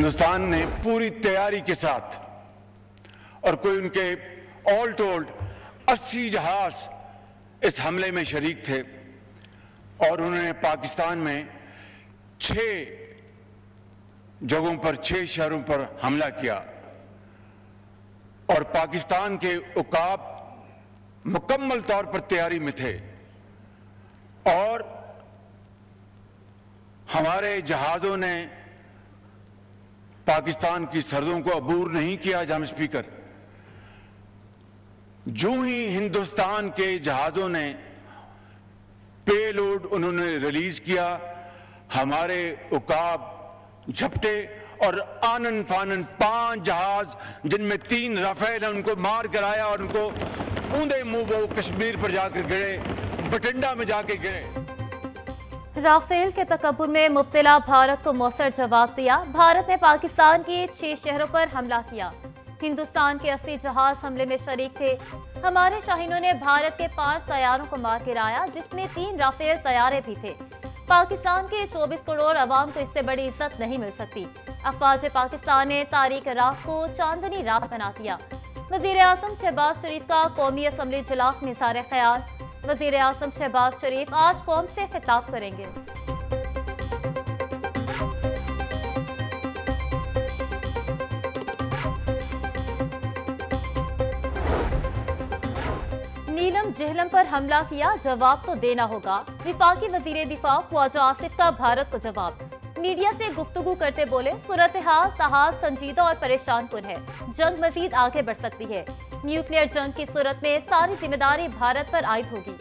हिंदुस्तान ने पूरी तैयारी के साथ, और कोई उनके ऑल टोल्ड 80 जहाज इस हमले में शरीक थे, और उन्होंने पाकिस्तान में 6 जगहों पर, 6 शहरों पर हमला किया, और पाकिस्तान के उकाब मुकम्मल तौर पर तैयारी में थे, और हमारे जहाजों ने पाकिस्तान की सरहदों को अबूर नहीं किया। जाम स्पीकर, जो ही हिंदुस्तान के जहाजों ने पेलोड उन्होंने रिलीज किया, हमारे उकाब झपटे और आनन फानन 5 जहाज, जिनमें 3 राफेल, उनको मार गिराया और उनको ऊंधे मुंह वो कश्मीर पर जाकर गिरे, बठिंडा में जाके गिरे। राफेल के तकब्बुर में मुब्तला भारत को मौसर जवाब दिया। भारत ने पाकिस्तान के 6 शहरों पर हमला किया। हिंदुस्तान के 80 जहाज हमले में शरीक थे। हमारे शाहीनों ने भारत के 5 तैयारों को मार गिराया, जिसमें 3 राफेल तैयारे भी थे। पाकिस्तान के 24 करोड़ अवाम को इससे बड़ी इज्जत नहीं मिल सकती। अफवाज पाकिस्तान ने तारीख रात को चांदनी रात बना दिया। वजीर आजम शहबाज शरीफ का कौमी असम्बली इजलास में इज़हार ख्याल। वजीर आजम शहबाज शरीफ आज कौम से खिताब करेंगे। नीलम जहलम पर हमला किया, जवाब तो देना होगा। विफाकी वजीर दिफा ख्वाजा आसिफ का भारत को जवाब। मीडिया से गुफ्तगू करते बोले, सूरत हाल ताहाल संजीदा और परेशान कुन है। जंग मजीद आगे बढ़ सकती है। न्यूक्लियर जंग की सूरत में सारी जिम्मेदारी भारत पर आयद होगी।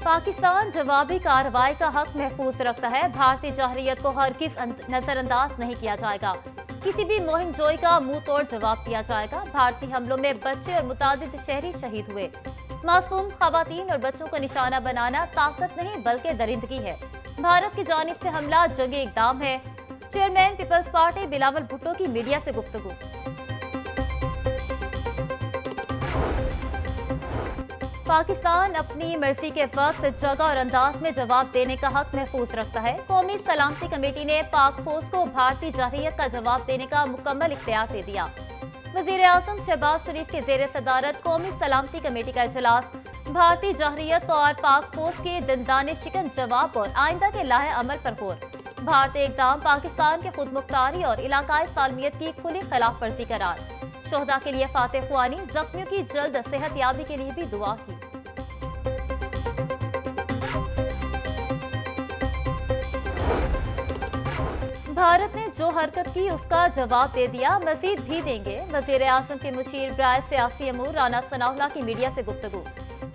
पाकिस्तान जवाबी कार्रवाई का हक महफूज रखता है। भारतीय जहरियत को हरगिज़ नजरअंदाज नहीं किया जाएगा। किसी भी मुहिम जोई का मुंह तोड़ जवाब दिया जाएगा। भारतीय हमलों में बच्चे और मुतादिद शहरी शहीद हुए। मासूम खवातीन और बच्चों को निशाना बनाना ताकत नहीं बल्कि दरिंदगी है। भारत की जानिब से हमला जंगी इक़दाम है। चेयरमैन पीपल्स पार्टी बिलावल भुट्टो की मीडिया से गुफ्तगू। पाकिस्तान अपनी मर्जी के वक्त, जगह और अंदाज में जवाब देने का हक महफूज रखता है। कौमी सलामती कमेटी ने पाक फौज को भारतीय जहरियत का जवाब देने का मुकम्मल इख्तियार दे दिया। वजीर आजम शहबाज शरीफ के जेर सदारत कौमी सलामती कमेटी का इजलास भारतीय जहरियत और पाक फौज के दंदाने शिकन जवाब और आइंदा के लाहे अमल पर गौर। भारतीय इक़दाम पाकिस्तान के खुद मुख्तारी और इलाकाई सालमियत की खुली खिलाफ वर्जी करार। शोहदा के लिए फातेह ख्वानी, जख्मियों की जल्द सेहत याबी के लिए भी दुआ की। भारत ने जो हरकत की उसका जवाब दे दिया, मजीद भी देंगे। वजीर आजम के मुशीर ब्राय सियासी अमूर राना सनाउल्लाह की मीडिया से गुफ्तगू।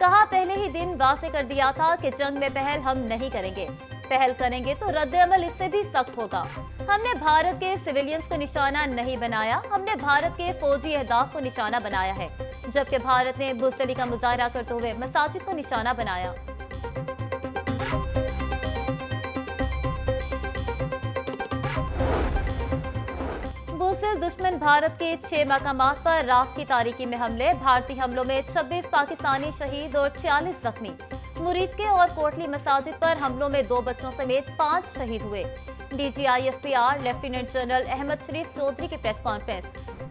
कहा, पहले ही दिन वाज़ेह कर दिया था कि जंग में पहल हम नहीं करेंगे। पहल करेंगे तो रद्द-ए-अमल इससे भी सख्त होगा। हमने भारत के सिविलियंस को निशाना नहीं बनाया, हमने भारत के फौजी अहदाफ को निशाना बनाया है। जबकि भारत ने बुज़दिली का मुजाहरा करते हुए मसाजिद को निशाना बनाया। बुज़दिल दुश्मन भारत के 6 मकामात पर रात की तारीकी में हमले। भारतीय हमलों में 26 पाकिस्तानी शहीद और 46 जख्मी। मुरीद के और कोटली मसाजिद पर हमलों में 2 बच्चों समेत 5 शहीद हुए। DGISPR लेफ्टिनेंट जनरल अहमद शरीफ चौधरी की प्रेस कॉन्फ्रेंस।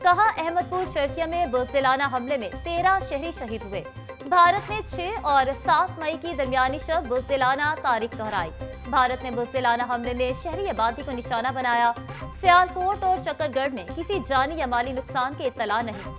कहा, अहमदपुर शर्किया में बुज़दिलाना हमले में 13 शहरी शहीद हुए। भारत ने 6 और 7 मई की दरमियानी शब बुज़दिलाना तारीख दोहराई। भारत ने बुज़दिलाना हमले में शहरी आबादी को निशाना बनाया। सियालकोट और शकरगढ़ में किसी जानी या माली नुकसान की इत्तला नहीं।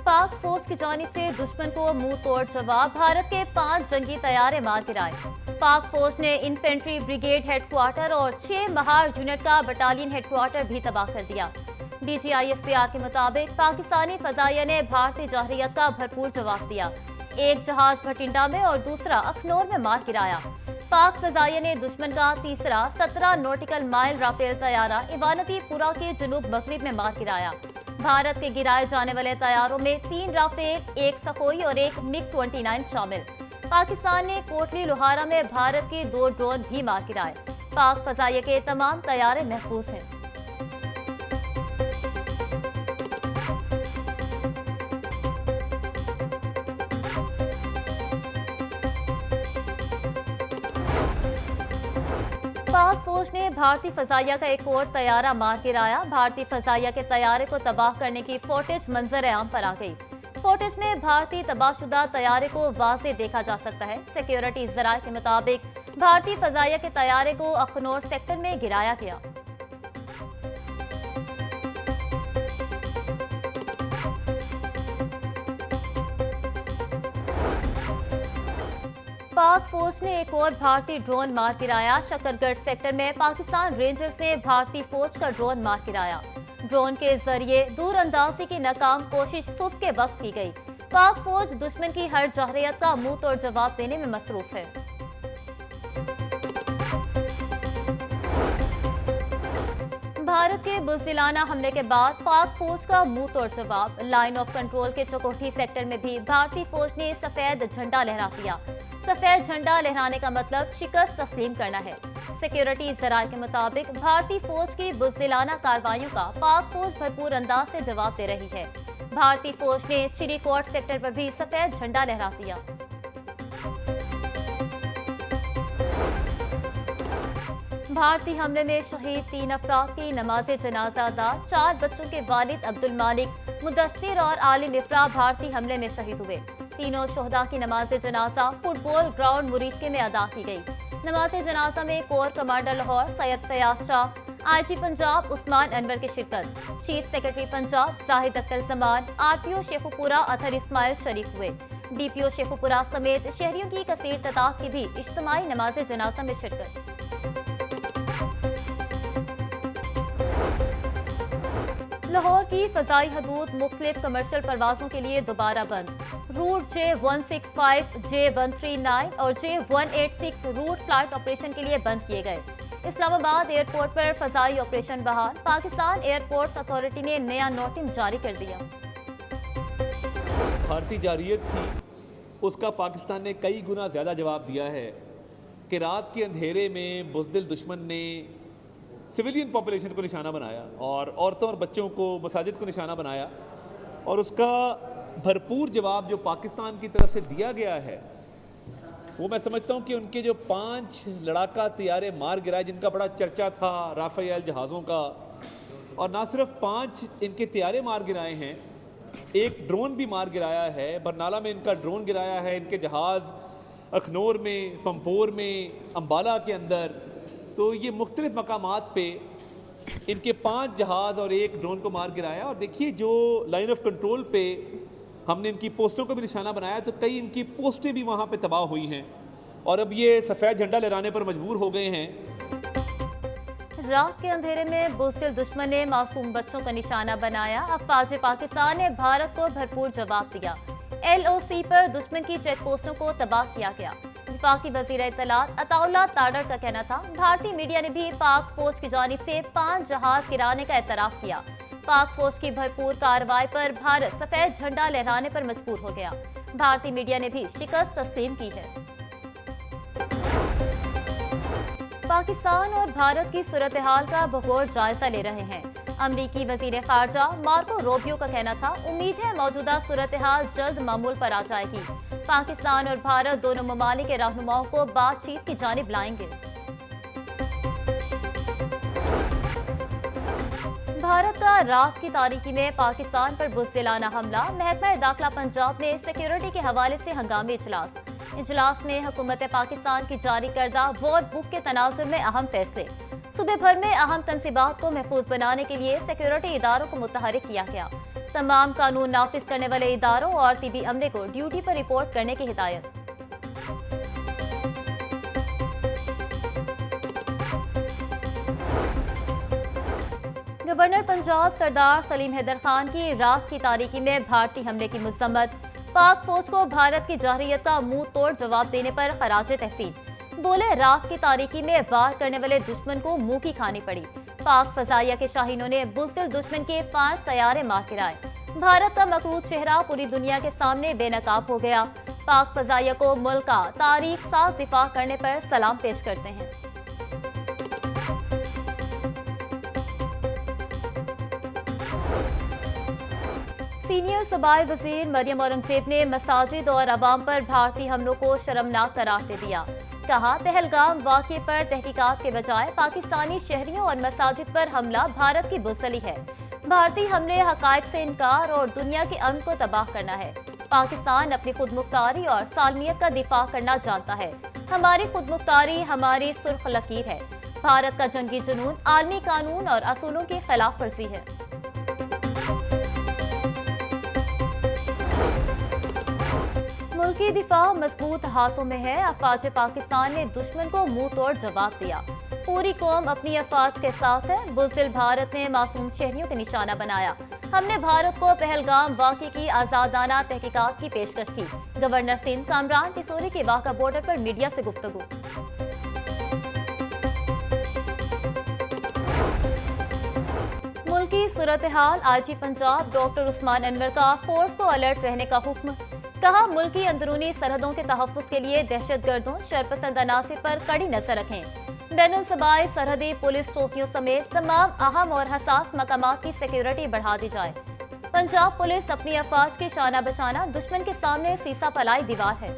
पाक फौज की जानिब से दुश्मन को मुंह तोड़ जवाब। भारत के 5 जंगी तैयारे मार गिराए। पाक फौज ने इन्फेंट्री ब्रिगेड हेडक्वार्टर और 6 महार यूनिट का बटालियन हेडक्वार्टर भी तबाह कर दिया। DGISPR के मुताबिक पाकिस्तानी फजाइया ने भारतीय जहरियत का भरपूर जवाब दिया। एक जहाज भटिंडा में और दूसरा अखनौर में मार गिराया। पाक फजाइया ने दुश्मन का तीसरा 17 नॉटिकल माइल राफेल तैयारा इवानतीपुरा के जनूब मगरिब में मार गिराया। भारत के गिराए जाने वाले तैयारों में 3 राफेल, 1 सखोई और 1 MiG-29 शामिल। पाकिस्तान ने कोटली लोहारा में भारत के 2 ड्रोन भी मार गिराए। पाक फजाइया के तमाम तैयारे महफूज हैं। पाक फौज ने भारतीय फजाइया का एक और तैयारा मार गिराया। भारतीय फजाइया के तैयारे को तबाह करने की फुटेज मंजर आम पर आ गई। फुटेज में भारतीय तबाहशुदा तैयारे को वाज़े देखा जा सकता है। सिक्योरिटी ज़राए के मुताबिक भारतीय फजाइया के तैयारे को अखनौर सेक्टर में गिराया गया। पाक फौज ने एक और भारतीय ड्रोन मार गिराया। शकरगढ़ सेक्टर में पाकिस्तान रेंजर से भारतीय फौज का ड्रोन मार गिराया। ड्रोन के जरिए दूरअंदाजी की नाकाम कोशिश सुबह के वक्त की गई। पाक फौज दुश्मन की हर जहरियत का मुंह तोड़ जवाब देने में मसरूफ है। भारत के बुज़दिलाना हमले के बाद पाक फौज का मुंह तोड़ जवाब। लाइन ऑफ कंट्रोल के चकोठी सेक्टर में भी भारतीय फौज ने सफेद झंडा लहरा दिया। सफेद झंडा लहराने का मतलब शिकस्त तस्लीम करना है। सिक्योरिटी ज़राए के मुताबिक भारतीय फौज की बुज़दिलाना कार्रवाइयों का पाक फौज भरपूर अंदाज से जवाब दे रही है। भारतीय फौज ने चिरीकोट सेक्टर पर भी सफेद झंडा लहरा दिया। भारतीय हमले में शहीद 3 अफराद की नमाज़े जनाजा अदा। 4 बच्चों के वालिद अब्दुल मालिक, मुदस्सिर और आलिम इफ्रा भारतीय हमले में शहीद हुए। तीनों शोहदा की नमाज़े जनाजा फुटबॉल ग्राउंड मुरीदके में अदा की गई। नमाज़े जनाजा में core commander Lahore Syed Fayyaz Shah, IG Punjab Usman Anwar की शिरकत। Chief secretary Punjab Zahid Akhtar Zaman, RPO Sheikhupura Athar Ismail शरीक हुए। DPO शेखुपुरा समेत शहरियों की कसीर तादाद की भी इज्तिमाई नमाज़े जनाजा में शिरकत। लाहौर की फजाई हदूद मुख्तलिफ कमर्शियल परवाजों के लिए दोबारा बंद। रूट J165, J139 और J186 रूट फ्लाइट ऑपरेशन के लिए बंद किए गए। इस्लामाबाद एयरपोर्ट पर फजाई ऑपरेशन बहाल। पाकिस्तान एयरपोर्ट्स अथॉरिटी ने नया नोटिस जारी कर दिया। भारतीय जारियत थी, उसका पाकिस्तान ने कई गुना ज़्यादा जवाब दिया है कि रात के अंधेरे में बुज़दिल दुश्मन ने सिविलियन पॉपुलेशन को निशाना बनाया और औरतों और बच्चों को, मसाजिद को निशाना बनाया, और उसका भरपूर जवाब जो पाकिस्तान की तरफ से दिया गया है वो मैं समझता हूँ कि उनके जो 5 लड़ाका तैयारे मार गिराए जिनका बड़ा चर्चा था राफेल जहाज़ों का, और ना सिर्फ 5 इनके तैयारे मार गिराए हैं, एक ड्रोन भी मार गिराया है। बरनाला में इनका ड्रोन गिराया है, इनके जहाज़ अखनौर में, पंपोर में, अम्बाला के अंदर। तो ये मुख्तलिफ मकामात पे इनके 5 जहाज़ और एक ड्रोन को मार गिराया। और देखिए जो लाइन ऑफ कंट्रोल पे हमने इनकी पोस्टों को भी निशाना बनाया तो कई इनकी पोस्टें भी वहाँ पे तबाह हुई हैं और अब ये सफ़ेद झंडा लहराने पर मजबूर हो गए हैं। रात के अंधेरे में बुज़दिल दुश्मन ने मासूम बच्चों का निशाना बनाया। अफवाज पाकिस्तान ने भारत को भरपूर जवाब दिया। LOC पर दुश्मन की चेक पोस्टों को तबाह किया गया। वफाकी वज़ीर इत्तलात अताउल्लाह ताडर का कहना था, भारतीय मीडिया ने भी पाक फौज की जानिब से 5 जहाज गिराने का एतराफ़ किया। पाक फौज की भरपूर कार्रवाई पर भारत सफेद झंडा लहराने पर मजबूर हो गया। भारतीय मीडिया ने भी शिकस्त तस्लीम की है। पाकिस्तान और भारत की सूरत हाल का बगौर जायजा ले रहे हैं। अमरीकी वजीर खारजा मार्को रूबियो का कहना था, उम्मीद है मौजूदा सूरत हाल जल्द मामूल पर आ जाएगी। पाकिस्तान और भारत दोनों ममालिक के रहनुमाओं को बातचीत की जानिब लाएंगे। भारत का रात की तारीकी में पाकिस्तान पर बुज़दिलाना हमला। महकमा दाखिला पंजाब में सिक्योरिटी के हवाले से हंगामी इजलास में हुकूमत पाकिस्तान की जारी करदा वॉर बुक के तनाजुर में अहम फैसले। सूबे भर में अहम तनसीबात को महफूज बनाने के लिए सिक्योरिटी इदारों को मुतहरिक किया गया। तमाम कानून नाफिज करने वाले इदारों और तिबी अमले को ड्यूटी पर रिपोर्ट करने की हिदायत। गवर्नर पंजाब सरदार सलीम हैदर खान की रात की तारीकी में भारतीय हमले की मजम्मत। पाक फौज को भारत की जारहियत का मुंह तोड़ जवाब देने पर खराजे तहसीन। बोले, रात की तारीकी में वार करने वाले दुश्मन को मुंह की खानी पड़ी। पाक फजाइया के शाहीनों ने बुज़दिल दुश्मन के 5 तैयारे मार गिराए। भारत का मकरूज चेहरा पूरी दुनिया के सामने बेनकाब हो गया। पाक फजाइया को मुल्क का तारीख साज दिफा करने पर सलाम पेश करते हैं। सीनियर सूबाई वजीर मरियम औरंगजेब ने मसाजिद और अवाम पर भारतीय हमलों को शर्मनाक करार दे दिया। कहा, पहलगाम वाक़ये पर तहकीकात के बजाय पाकिस्तानी शहरियों और मसाजिद पर हमला भारत की बुज़दिली है। भारतीय हमले हक़ाइक़ से इनकार और दुनिया के अमन को तबाह करना है। पाकिस्तान अपनी खुदमुख्तारी और सालमियत का दिफा करना जानता है। हमारी खुदमुख्तारी हमारी सुर्ख लकीर है। भारत का जंगी जुनून आलमी कानून और असूलों की खिलाफ वर्जी है। मुल्की दिफा मजबूत हाथों में है। अफवाज पाकिस्तान ने दुश्मन को मुंह तोड़ जवाब दिया। पूरी कौम अपनी अफवाज के साथ है। बुज़दिल भारत ने मासूम शहरियों को निशाना बनाया। हमने भारत को पहलगाम वाक़ये की आज़ादाना तहकीकात की पेशकश की। गवर्नर सिंध कामरान टिसोरी की वाक़ा बॉर्डर पर मीडिया से गुफ्तगू। मुल्की सूरत हाल, IG पंजाब डॉक्टर उस्मान अनवर का फोर्स को अलर्ट रहने का हुक्म। कहा, मुल्की अंदरूनी सरहदों के तहफ़्फ़ुज़ के लिए दहशतगर्दों शरपसंद अनासिर पर कड़ी नजर रखें। बैनुल सूबाई सरहदी पुलिस चौकियों समेत तमाम अहम और हसास मकामात की सिक्योरिटी बढ़ा दी जाए। पंजाब पुलिस अपनी अफवाज की शाना बशाना दुश्मन के सामने सीसा पलाई दीवार है।